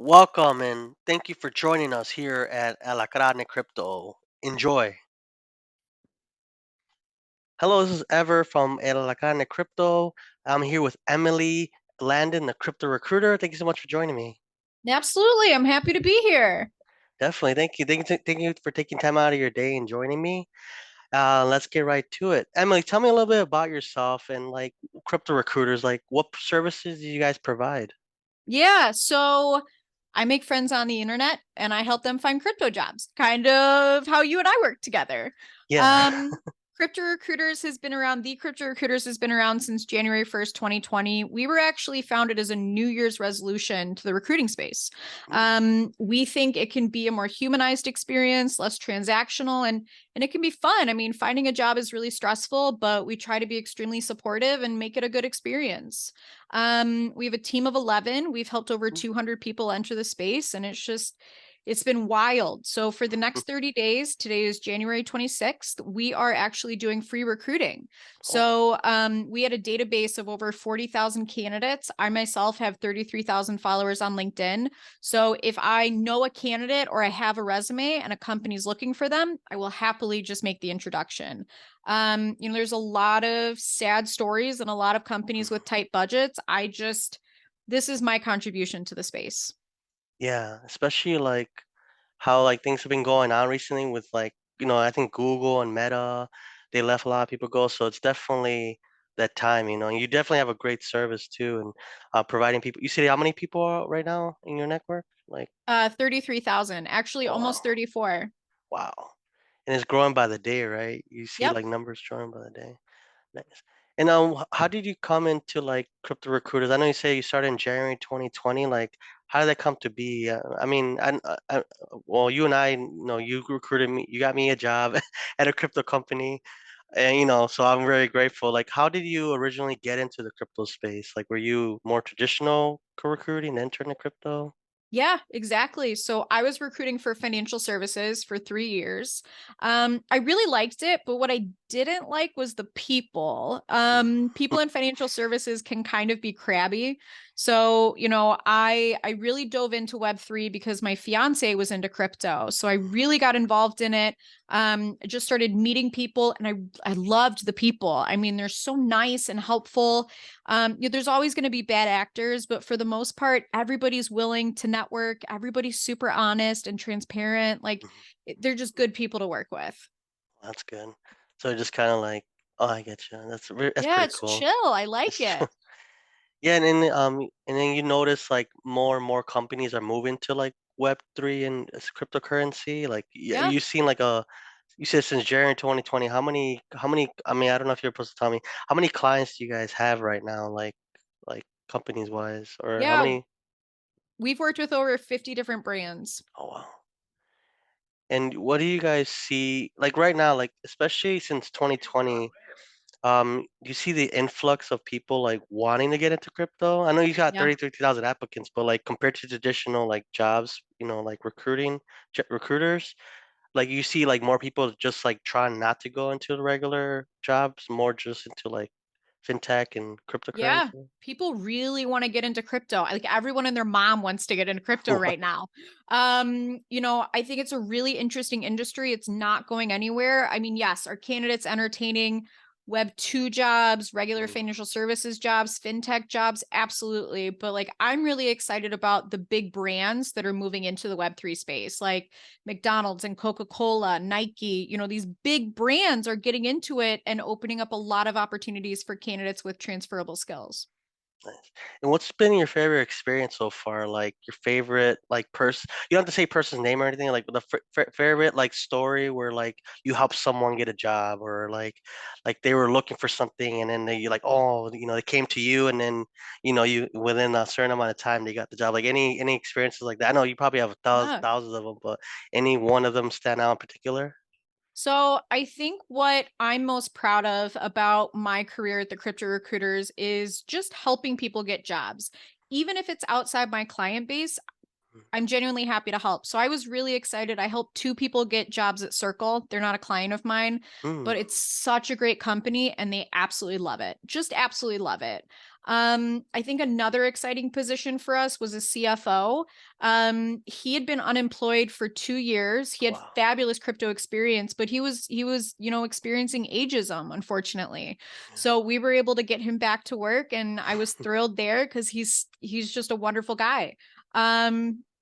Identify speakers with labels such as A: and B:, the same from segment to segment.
A: Welcome and thank you for joining us here at Alacran Del Crypto. Enjoy. Hello, this is Ever from Alacran Del Crypto. I'm here with Emily Landon, the Crypto Recruiter. Thank you so much for joining me.
B: Absolutely. I'm happy to be here.
A: Definitely. Thank you. Thank you for taking time out of your day and joining me. Let's get right to it. Emily, tell me a little bit about yourself and like crypto recruiters. Like, what services do you guys provide?
B: Yeah. So I make friends on the internet and I help them find crypto jobs, kind of how you and I work together.
A: Yeah.
B: Um, the Crypto Recruiters has been around since January 1st, 2020. We were actually founded as a New Year's resolution to the recruiting space. We think it can be a more humanized experience, less transactional, and it can be fun. I mean, finding a job is really stressful, but we try to be extremely supportive and make it a good experience. We have a team of 11. We've helped over 200 people enter the space, and it's been wild. So for the next 30 days, today is January 26th, we are actually doing free recruiting.
A: Oh,
B: So we had a database of over 40,000 candidates. I myself have 33,000 followers on LinkedIn. So if I know a candidate or I have a resume and a company's looking for them, I will happily just make the introduction. There's a lot of sad stories and a lot of companies with tight budgets. This is my contribution to the space.
A: yeah. Especially like how like things have been going on recently with like I think Google and Meta, they left a lot of people go, so it's definitely that time, and you definitely have a great service too, and providing people. You see how many people are right now in your network? Like,
B: 33,000, actually
A: oh
B: almost
A: wow,
B: 34.
A: wow, and it's growing by the day, right? You see
B: Yep.
A: like numbers growing by the day. Nice. And how did you come into like crypto recruiters? I know you say you started in January 2020. Like, how did that come to be? I mean, well, you and I know you recruited me. You got me a job at a crypto company, and so I'm very grateful. Like, how did you originally get into the crypto space? Like, were you more traditional recruiting, then turned to crypto?
B: Yeah, exactly. So I was recruiting for financial services for 3 years. I really liked it, but what I didn't like was the people. People in financial services can kind of be crabby. So, I really dove into Web3 because my fiance was into crypto. So I really got involved in it. I just started meeting people and I loved the people. I mean, they're so nice and helpful. There's always going to be bad actors, but for the most part, everybody's willing to network. Everybody's super honest and transparent. Like they're just good people to work with.
A: That's good. So just kind of like, oh, I get you. That's
B: Yeah,
A: pretty
B: it's
A: cool.
B: chill. I like
A: It's
B: it.
A: true. Yeah, and then you notice like more and more companies are moving to like Web3 and cryptocurrency. Like, yeah,
B: Yeah.
A: you've seen like you said since January 2020. How many? I mean, I don't know if you're supposed to tell me how many clients do you guys have right now, like companies wise, or how
B: Yeah.
A: many?
B: We've worked with over 50 different brands.
A: Oh wow. And what do you guys see like right now, like especially since 2020? Do you see the influx of people like wanting to get into crypto? I know you got
B: Yeah.
A: 33,000 applicants, but like compared to traditional like jobs, like recruiters, like you see like more people just like trying not to go into the regular jobs, more just into like fintech and
B: Yeah.
A: cryptocurrency.
B: People really want to get into crypto. Like everyone and their mom wants to get into crypto right now. I think it's a really interesting industry. It's not going anywhere. I mean, yes, are candidates entertaining Web 2 jobs, regular
A: Mm,
B: financial services jobs, fintech jobs? Absolutely. But like I'm really excited about the big brands that are moving into the Web 3 space, like McDonald's and Coca-Cola, Nike, these big brands are getting into it and opening up a lot of opportunities for candidates with transferable skills.
A: nice. And what's been your favorite experience so far? Like your favorite like person? You don't have to say person's name or anything. Like the favorite like story where like you helped someone get a job, or like they were looking for something and then they like they came to you, and then you within a certain amount of time they got the job. Like any experiences like that? I know you probably have
B: Yeah.
A: thousands of them, but any one of them stand out in particular?
B: So I think what I'm most proud of about my career at the Crypto Recruiters is just helping people get jobs. Even if it's outside my client base, I'm genuinely happy to help. So I was really excited. I helped two people get jobs at Circle. They're not a client of mine,
A: Mm.
B: but it's such a great company and they absolutely love it. Just absolutely love it. I think another exciting position for us was a CFO. He had been unemployed for 2 years. He had
A: Wow.
B: fabulous crypto experience, but he was experiencing ageism, unfortunately.
A: Yeah.
B: So we were able to get him back to work, and I was thrilled there because he's just a wonderful guy.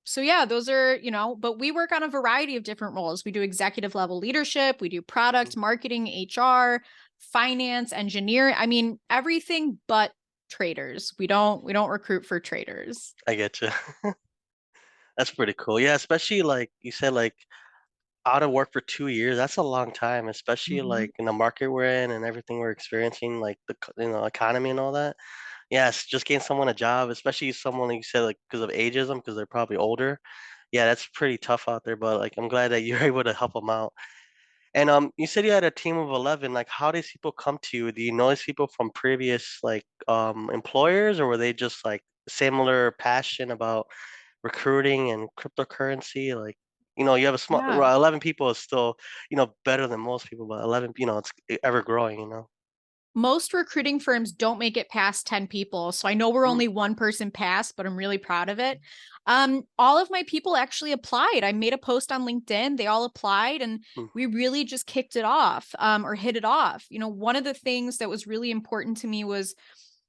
B: So yeah, those are, but we work on a variety of different roles. We do executive level leadership, we do product, marketing, HR, finance, engineering. I mean, everything but traders. We don't recruit for traders.
A: I get you. That's pretty cool. Yeah, especially like you said, like out of work for 2 years. That's a long time, especially
B: Mhm.
A: like in the market we're in and everything we're experiencing, like the economy and all that. Yes, just getting someone a job, especially someone like you said, like because of ageism, because they're probably older. Yeah, that's pretty tough out there. But like, I'm glad that you're able to help them out. And you said you had a team of 11. Like, how do these people come to you? Do you know these people from previous like employers, or were they just like similar passion about recruiting and cryptocurrency? Like, you have a small
B: Yeah.
A: well, 11 people is still, better than most people, but 11, it's ever growing.
B: Most recruiting firms don't make it past 10 people. So I know we're
A: Mm,
B: only one person past, but I'm really proud of it. All of my people actually applied. I made a post on LinkedIn. They all applied and
A: mm,
B: we really just kicked it off, or hit it off. One of the things that was really important to me was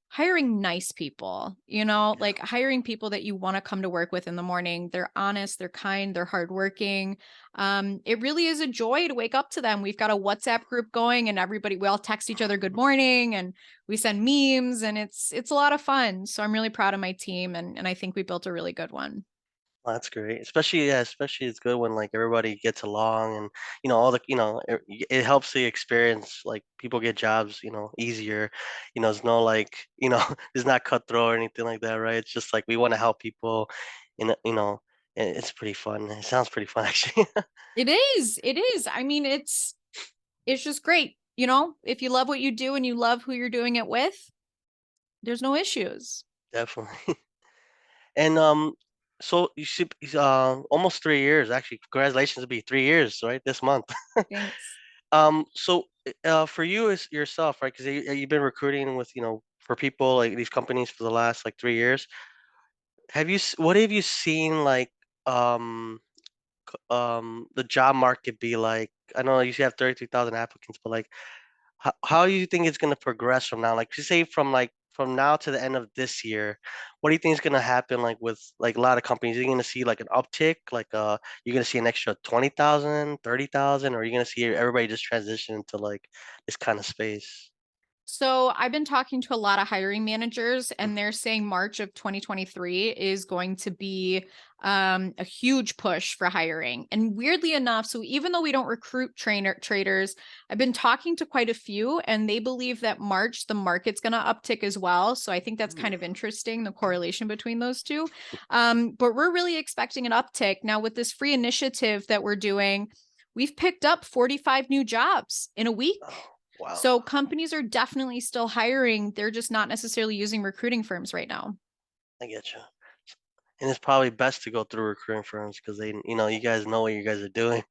B: hiring nice people,
A: yeah,
B: like hiring people that you want to come to work with in the morning. They're honest, they're kind, they're hardworking. It really is a joy to wake up to them. We've got a WhatsApp group going and we all text each other good morning and we send memes and it's a lot of fun. So I'm really proud of my team and I think we built a really good one.
A: well, that's great. Especially, yeah, especially it's good when like everybody gets along and all the it helps the experience. Like people get jobs, easier. It's no like it's not cutthroat or anything like that, right? It's just like we want to help people, and it's pretty fun. It sounds pretty fun actually.
B: It is. It is. I mean, it's just great. If you love what you do and you love who you're doing it with, there's no issues.
A: Definitely. And so you see, almost 3 years actually. Congratulations, to be 3 years, right? This month.
B: Thanks.
A: So for you as yourself, right? Because you've been recruiting with, for people like these companies for the last like 3 years. What have you seen like um the job market be like? I know you have 33,000 applicants, but like how do you think it's gonna progress from now? Like, you say from now to the end of this year, what do you think is gonna happen? Like with like a lot of companies, are you gonna see like an uptick? Like, you're gonna see an extra 20,000, 30,000, or are you gonna see everybody just transition into like this kind of space?
B: So I've been talking to a lot of hiring managers,
A: Mm.
B: and they're saying March of 2023 is going to be a huge push for hiring. And weirdly enough, so even though we don't recruit traders, I've been talking to quite a few, and they believe that March the market's going to uptick as well. So I think that's
A: Mm.
B: kind of interesting, the correlation between those two. But we're really expecting an uptick now with this free initiative that we're doing. We've picked up 45 new jobs in a week.
A: Oh, wow.
B: So companies are definitely still hiring. They're just not necessarily using recruiting firms right now.
A: I get you. And it's probably best to go through recruiting firms because you guys know what you guys are doing,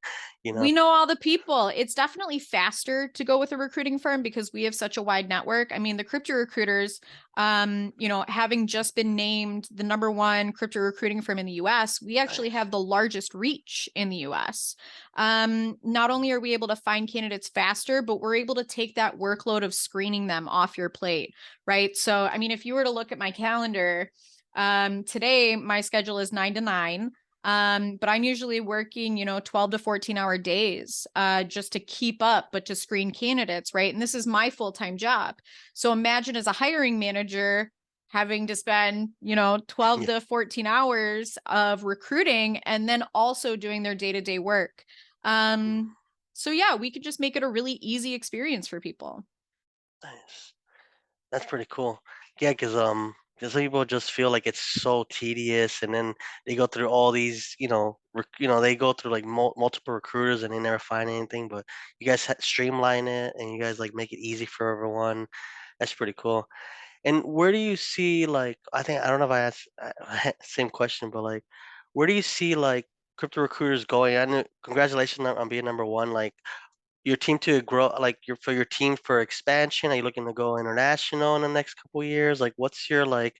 A: you know.
B: We know all the people. It's definitely faster to go with a recruiting firm because we have such a wide network. I mean, the crypto recruiters, having just been named the number one crypto recruiting firm in the US, we actually
A: Nice.
B: have the largest reach in the US. Not only are we able to find candidates faster, but we're able to take that workload of screening them off your plate, right? So, I mean, if you were to look at my calendar, today my schedule is 9 to 9. But I'm usually working, 12 to 14-hour days, just to keep up, but to screen candidates, right? And this is my full-time job. So imagine as a hiring manager having to spend, 12
A: Yeah.
B: to 14 hours of recruiting and then also doing their day-to-day work.
A: Mm,
B: So yeah, we could just make it a really easy experience for people.
A: nice. That's pretty cool. Yeah, because some people just feel like it's so tedious, and then they go through all these, they go through like multiple recruiters, and they never find anything. But you guys streamline it, and you guys like make it easy for everyone. That's pretty cool. And where do you see like I don't know if I asked same question, but like where do you see like crypto recruiters going? I know, congratulations on being number one. Like your team to grow, like your team for expansion. Are you looking to go international in the next couple of years? Like, what's your like,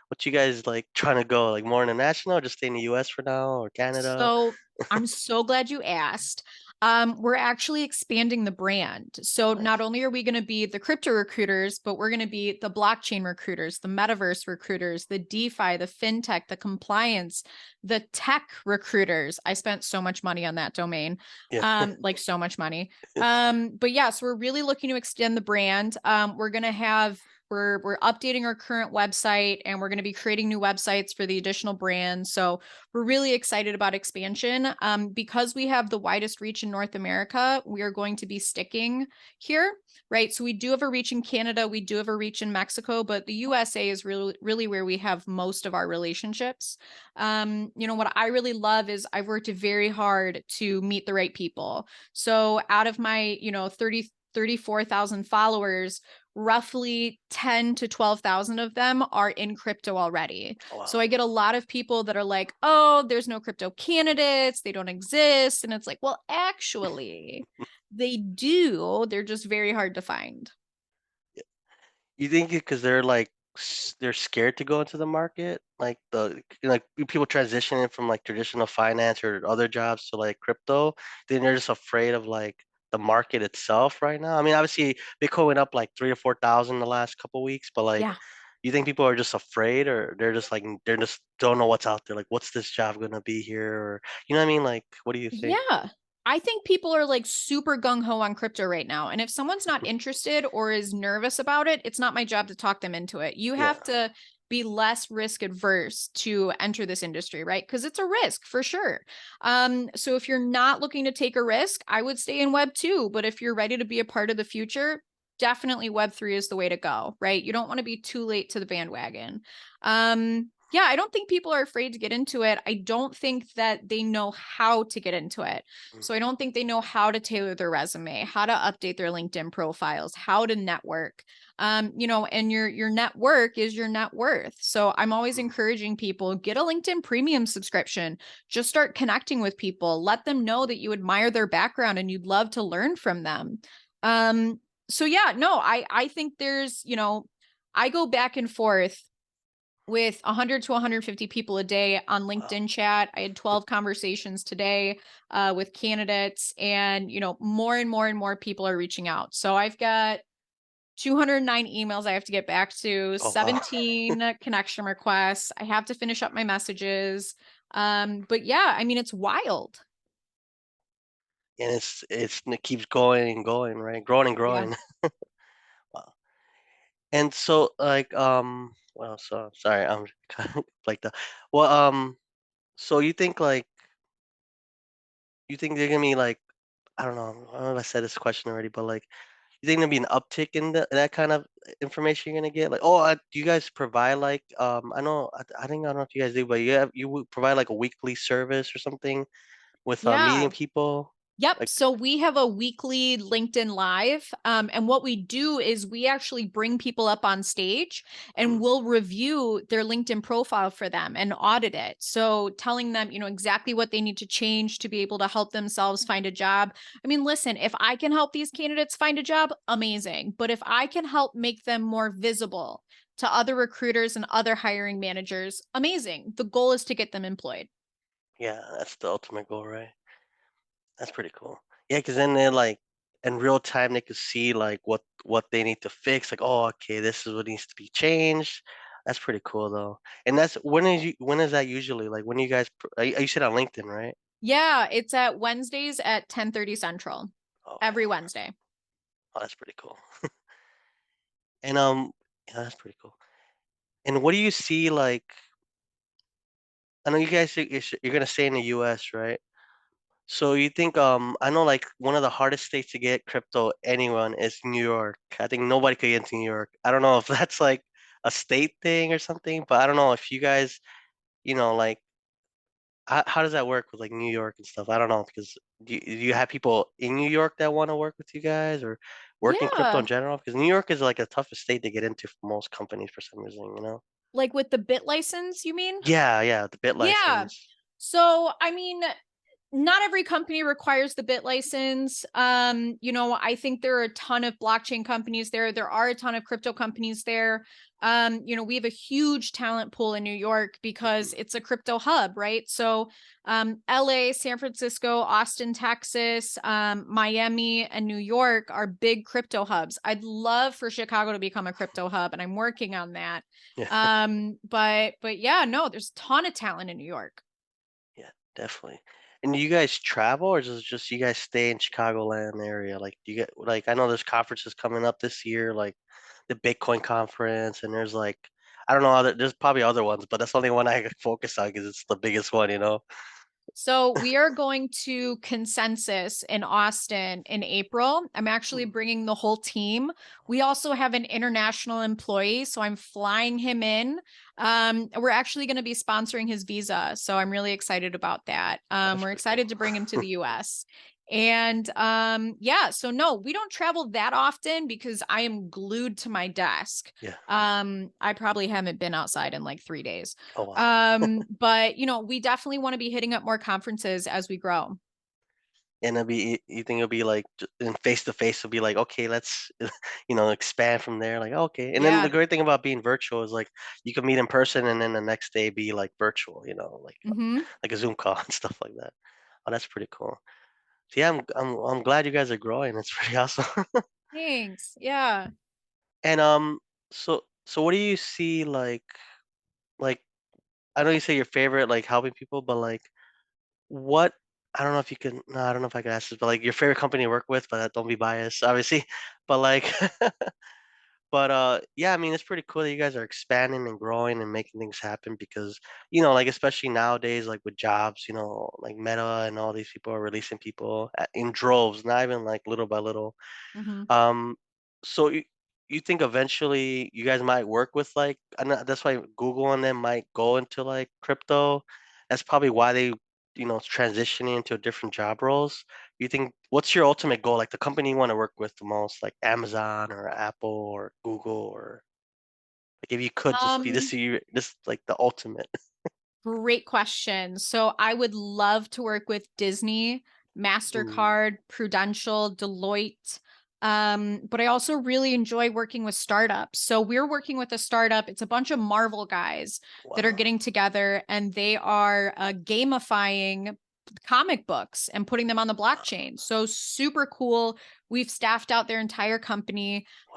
A: what you guys like trying to go? Like more international, or just stay in the U.S. for now, or Canada?
B: So I'm so glad you asked. We're actually expanding the brand. So not
A: Nice.
B: only are we going to be the crypto recruiters, but we're going to be the blockchain recruiters, the metaverse recruiters, the DeFi, the fintech, the compliance, the tech recruiters. I spent so much money on that domain,
A: Yeah.
B: like so much money. But yeah, so we're really looking to extend the brand. We're going to have we're updating our current website and we're going to be creating new websites for the additional brands. So we're really excited about expansion. Because we have the widest reach in North America, we are going to be sticking here, right? So we do have a reach in Canada, we do have a reach in Mexico, but the USA is really where we have most of our relationships. What I really love is I've worked very hard to meet the right people. So out of my, 34,000 followers, roughly 10 to 12,000 of them are in crypto already. So
A: Wow.
B: I get a lot of people that are like, oh, there's no crypto candidates, they don't exist. And it's like, well, actually, they do. They're just very hard to find.
A: You think because they're like they're scared to go into the market, like people transitioning from like traditional finance or other jobs to like crypto, then they're just afraid of like the market itself right now. I mean, obviously Bitcoin went up like 3 to 4 thousand the last couple weeks, but like,
B: Yeah.
A: you think people are just afraid, or they're just like they're just don't know what's out there? Like, what's this job gonna be here? Or you know what I mean? Like, what do you think?
B: Yeah. I think people are like super gung ho on crypto right now. And if someone's not interested or is nervous about it, it's not my job to talk them into it. You
A: Yeah.
B: have to be less risk adverse to enter this industry, right? Because it's a risk for sure. So if you're not looking to take a risk, I would stay in Web 2. But if you're ready to be a part of the future, definitely Web 3 is the way to go, right? You don't want to be too late to the bandwagon. Yeah, I don't think people are afraid to get into it. I don't think that they know how to get into it.
A: Mm.
B: So I don't think they know how to tailor their resume, how to update their LinkedIn profiles, how to network. And your network is your net worth. So I'm always
A: Mm.
B: encouraging people get a LinkedIn premium subscription. Just start connecting with people. Let them know that you admire their background and you'd love to learn from them. Um, so yeah, no, I think there's, I go back and forth with 100 to 150 people a day on
A: Wow.
B: LinkedIn chat. I had 12 conversations today with candidates, and more and more and more people are reaching out. So I've got 209 emails I have to get back to,
A: Oh wow.
B: 17 connection requests. I have to finish up my messages. But yeah, I mean, it's wild.
A: And it keeps going and going, right? Growing and
B: Yeah.
A: growing. Wow. And so like well, so sorry, I'm kind of like the well so you think they're gonna be like, I don't know if I said this question already, but like, you think there'll be an uptick in that kind of information you're gonna get? Like, oh, do you guys provide like I know I don't know if you guys do, but you would provide like a weekly service or something with meeting
B: Yeah.
A: people?
B: Yep.
A: Like,
B: So we have a weekly LinkedIn Live. And what we do is we actually bring people up on stage and
A: hmm,
B: we'll review their LinkedIn profile for them and audit it. So telling them, exactly what they need to change to be able to help themselves find a job. I mean, listen, if I can help these candidates find a job, amazing. But if I can help make them more visible to other recruiters and other hiring managers, amazing. The goal is to get them employed.
A: yeah, that's the ultimate goal, right? That's pretty cool. Yeah, because then they're like in real time they could see like what they need to fix. Like, oh, okay, this is what needs to be changed. That's pretty cool though. And that's when is that usually? Like when you guys you said on LinkedIn, right?
B: Yeah, it's at Wednesdays at 10:30 Central.
A: Oh,
B: Every Wednesday.
A: oh, that's pretty cool. And yeah, that's pretty cool. And what do you see like? I know you guys you're gonna stay in the U.S., right? So you think I know like one of the hardest states to get crypto anyone is New York. I think nobody could get into New York. I don't know if that's like a state thing or something, but I don't know if you guys, like how does that work with like New York and stuff? I don't know because do you have people in New York that want to work with you guys or work in crypto in
B: Yeah.
A: general? Because New York is like a toughest state to get into for most companies for some reason, you know?
B: Like with the bit license, you mean?
A: Yeah, yeah, the bit
B: Yeah.
A: license.
B: So, I mean, not every company requires the bit license. I think there are a ton of blockchain companies there. There are a ton of crypto companies there. We have a huge talent pool in New York because
A: Mhm.
B: it's a crypto hub, right? So, LA, San Francisco, Austin, Texas, Miami, and New York are big crypto hubs. I'd love for Chicago to become a crypto hub, and I'm working on that.
A: Yeah,
B: But yeah, no, there's a ton of talent in New York.
A: yeah, definitely. And do you guys travel, or just you guys stay in Chicagoland area? Like, do you get like I know there's conferences coming up this year, like the Bitcoin conference, and there's like I don't know there's probably other ones, but that's the only one I focus on because it's the biggest one, you know?
B: So we are going to Consensus in Austin in April. I'm actually
A: Mm.
B: bringing the whole team. We also have an international employee, so I'm flying him in. We're actually going to be sponsoring his visa, so I'm really excited about that.
A: Oh, that's
B: We're
A: pretty cool.
B: excited to bring him to the US. And yeah, so no, we don't travel that often because I am glued to my desk.
A: Yeah.
B: I probably haven't been outside in like 3 days.
A: Oh wow.
B: But we definitely want to be hitting up more conferences as we grow.
A: And it'll be you think it'll be like in face to face it'll be like okay let's expand from there like okay and then the
B: Yeah.
A: great thing about being virtual is like you can meet in person and then the next day be like virtual
B: Hmm.
A: like a Zoom call and stuff like that. Oh, that's pretty cool. So yeah, I'm glad you guys are growing. It's pretty awesome.
B: Thanks. Yeah.
A: And so what do you see like I know you say your favorite like helping people, but like what I don't know if you can no, I don't know if I can ask this, but like your favorite company to work with, but don't be biased, obviously. But like but yeah, I mean it's pretty cool that you guys are expanding and growing and making things happen because like especially nowadays, like with jobs, like Meta and all these people are releasing people in droves, not even like little by little.
B: Hmm.
A: Um, so you think eventually you guys might work with like and that's why Google and them might go into like crypto. That's probably why they transitioning into different job roles. You think what's your ultimate goal? Like the company you want to work with the most, like Amazon or Apple or Google or like if you could just be
B: Um,
A: this like the ultimate.
B: Great question. So I would love to work with Disney,
A: Mm,
B: MasterCard, Prudential, Deloitte. But I also really enjoy working with startups. So we're working with a startup. It's a bunch of Marvel guys that are
A: wow.
B: getting together and they are gamifying comic books and putting them on the
A: Wow.
B: blockchain. So super cool. We've staffed out their entire company.
A: Wow.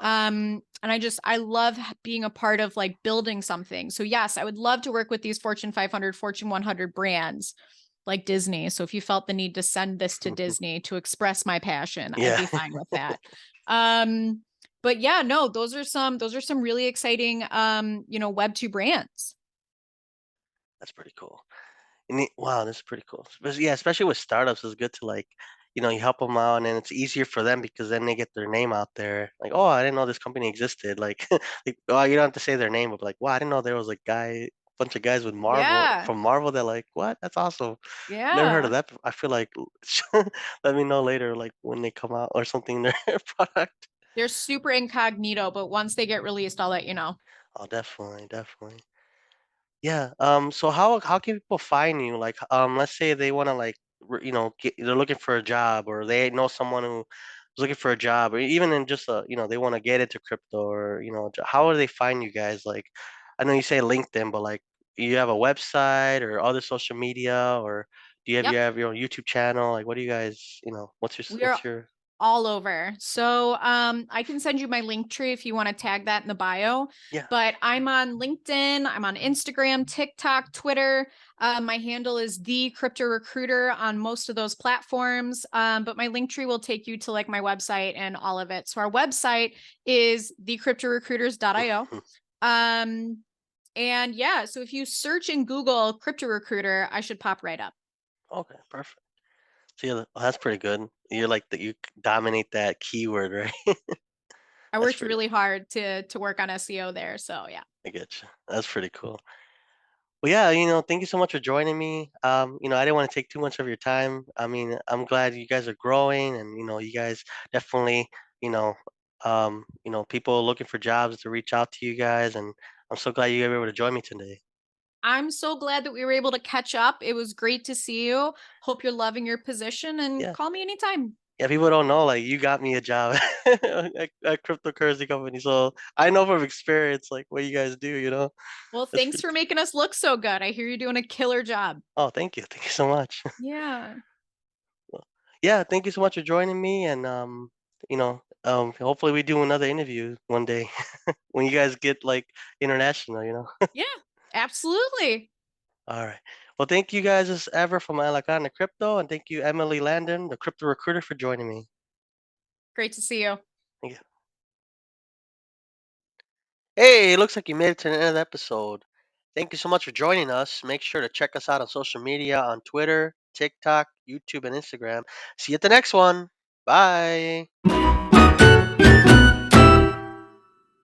B: And I love being a part of like building something. So yes, I would love to work with these Fortune 500, Fortune 100 brands like Disney. So if you felt the need to send this to Disney to express my passion, I'd
A: Yeah.
B: be fine with that. Um, but yeah, no, those are some really exciting web 2 brands.
A: That's pretty cool. Wow, that's pretty cool. Yeah, especially with startups, it's good to like, you help them out, and then it's easier for them because then they get their name out there. Like, oh, I didn't know this company existed. Like, like, oh, you don't have to say their name, but like, wow, I didn't know there was a bunch of guys with Marvel
B: Yeah.
A: from Marvel that like, what? That's awesome. Never heard of
B: Yeah.
A: that. I feel like, let me know later, like when they come out or something, their product.
B: They're super incognito, but once they get released, I'll let you know.
A: Oh, definitely, definitely. Yeah. So how can people find you? Like, let's say they want to like, they're looking for a job, or they know someone who is looking for a job, or even in just they want to get into crypto, or how do they find you guys? Like, I know you say LinkedIn, but like, you have a website or other social media, or do you
B: Yep.
A: have your own YouTube channel? Like, what do you guys,
B: We're
A: what's your
B: all over. So I can send you my link tree if you want to tag that in the bio.
A: yeah.
B: But I'm on LinkedIn, I'm on Instagram, TikTok, Twitter. My handle is TheCryptoRecruiter on most of those platforms. But my link tree will take you to like my website and all of it. So our website is thecryptorecruiters.io. Um, and yeah, so if you search in Google Crypto Recruiter, I should pop right up.
A: Okay, perfect. So yeah, well, that's pretty good. You're like that. You dominate that keyword, right?
B: I
A: That's
B: worked
A: pretty.
B: really hard to work on SEO there. So yeah.
A: I get you. That's pretty cool. Well, yeah, thank you so much for joining me. I didn't want to take too much of your time. I mean, I'm glad you guys are growing, and you guys definitely, people looking for jobs to reach out to you guys, and I'm so glad you were able to join me today.
B: I'm so glad that we were able to catch up. It was great to see you. Hope you're loving your position and
A: Yeah.
B: call me anytime.
A: Yeah, people don't know, like you got me a job at cryptocurrency company. So I know from experience like what you guys do, you know?
B: Well,
A: That's
B: thanks for making us look so good. I hear you're doing a killer job.
A: oh, thank you. Thank you so much.
B: Yeah.
A: Well, yeah, thank you so much for joining me and hopefully we do another interview one day when you guys get like international, you know.
B: Yeah, absolutely.
A: All right. Well, thank you guys as ever from Alacran Del Crypto and thank you Emily Landon, the crypto recruiter for joining me.
B: Great to see you.
A: Thank you. Hey, it looks like you made it to the end of the episode. Thank you so much for joining us. Make sure to check us out on social media on Twitter, TikTok, YouTube, and Instagram. See you at the next one. Bye.